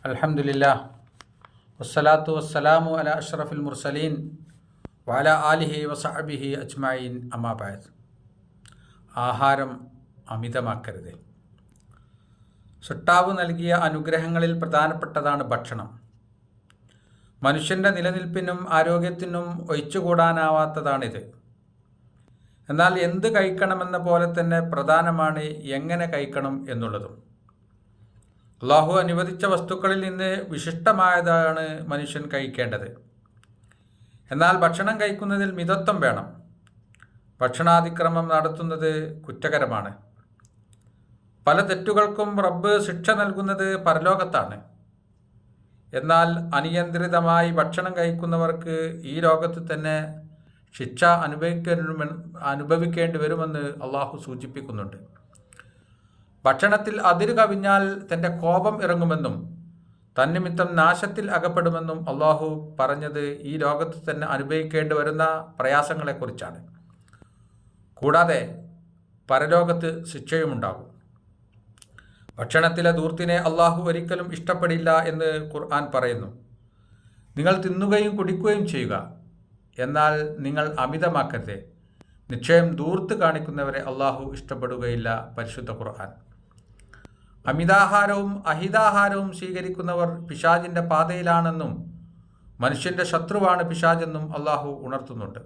അൽഹംദുലില്ലാഹ് വസ്സലാത്തു വസ്സലാമു അലാ അഷ്റഫിൽ മുർസലീൻ വഅലാ ആലിഹി വസഹ്ബിഹി അജ്മഈൻ അമ്മാ ബഅദ്. ആഹാരം അമിതമാക്കരുത്. സൃഷ്ടാവ് നൽകിയ അനുഗ്രഹങ്ങളിൽ പ്രധാനപ്പെട്ടതാണ് ഭക്ഷണം. മനുഷ്യൻ്റെ നിലനിൽപ്പിനും ആരോഗ്യത്തിനും ഒഴിച്ചുകൂടാനാവാത്തതാണിത്. എന്നാൽ എന്ത് കഴിക്കണമെന്ന പോലെ തന്നെ പ്രധാനമാണ് എങ്ങനെ കഴിക്കണം എന്നുള്ളതും. അള്ളാഹു അനുവദിച്ച വസ്തുക്കളിൽ നിന്ന് വിശിഷ്ടമായതാണ് മനുഷ്യൻ കഴിക്കേണ്ടത്. എന്നാൽ ഭക്ഷണം കഴിക്കുന്നതിൽ മിതത്വം വേണം. ഭക്ഷണാതിക്രമം നടത്തുന്നത് കുറ്റകരമാണ്. പല തെറ്റുകൾക്കും റബ്ബ് ശിക്ഷ നൽകുന്നത് പരലോകത്താണ്. എന്നാൽ അനിയന്ത്രിതമായി ഭക്ഷണം കഴിക്കുന്നവർക്ക് ഈ ലോകത്ത് തന്നെ ശിക്ഷ അനുഭവിക്കേണ്ടി വരുമെന്ന് അള്ളാഹു സൂചിപ്പിക്കുന്നുണ്ട്. ഭക്ഷണത്തിൽ അതിരു കവിഞ്ഞാൽ തൻ്റെ കോപം ഇറങ്ങുമെന്നും തന്നിമിത്തം നാശത്തിൽ അകപ്പെടുമെന്നും അള്ളാഹു പറഞ്ഞത് ഈ ലോകത്ത് തന്നെ അനുഭവിക്കേണ്ടി വരുന്ന പ്രയാസങ്ങളെക്കുറിച്ചാണ്. കൂടാതെ പരലോകത്ത് ശിക്ഷയുമുണ്ടാകും. ഭക്ഷണത്തിലെ ധൂർത്തിനെ അള്ളാഹു ഒരിക്കലും ഇഷ്ടപ്പെടില്ല എന്ന് ഖുർആൻ പറയുന്നു. നിങ്ങൾ തിന്നുകയും കുടിക്കുകയും ചെയ്യുക, എന്നാൽ നിങ്ങൾ അമിതമാക്കരുത്. നിശ്ചയം ധൂർത്ത് കാണിക്കുന്നവരെ അള്ളാഹു ഇഷ്ടപ്പെടുകയില്ല. പരിശുദ്ധ ഖുർആൻ. അമിതാഹാരവും അഹിതാഹാരവും സ്വീകരിക്കുന്നവർ പിശാചിൻ്റെ പാതയിലാണെന്നും മനുഷ്യൻ്റെ ശത്രുവാണ് പിശാചെന്നും അള്ളാഹു ഉണർത്തുന്നുണ്ട്.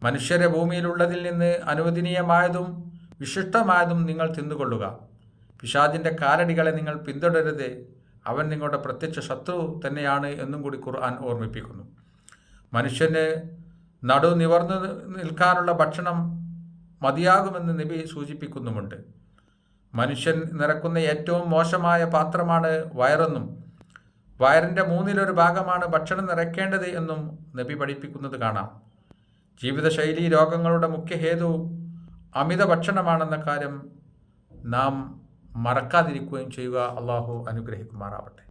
മനുഷ്യരെ ഭൂമിയിലുള്ളതിൽ നിന്ന് അനുവദനീയമായതും വിശിഷ്ടമായതും നിങ്ങൾ തിന്നുകൊള്ളുക. പിശാചിൻ്റെ കാലടികളെ നിങ്ങൾ പിന്തുടരുത്. അവൻ നിങ്ങളുടെ പ്രത്യക്ഷ ശത്രു തന്നെയാണ് എന്നും കൂടി ഖുർആൻ ഓർമ്മിപ്പിക്കുന്നു. മനുഷ്യന് നടു നിവർന്നു നിൽക്കാനുള്ള ഭക്ഷണം മതിയാകുമെന്ന് നബി സൂചിപ്പിക്കുന്നുമുണ്ട്. മനുഷ്യൻ നിറക്കുന്ന ഏറ്റവും മോശമായ പാത്രമാണ് വയറെന്നും വയറിൻ്റെ 1/3 ഭാഗമാണ് ഭക്ഷണം നിറയ്ക്കേണ്ടത് എന്നും നബി പഠിപ്പിക്കുന്നത് കാണാം. ജീവിതശൈലി രോഗങ്ങളുടെ മുഖ്യ ഹേതു അമിത ഭക്ഷണമാണെന്ന കാര്യം നാം മറക്കാതിരിക്കുകയും ചെയ്യുക. അള്ളാഹു അനുഗ്രഹിക്കുമാറാവട്ടെ.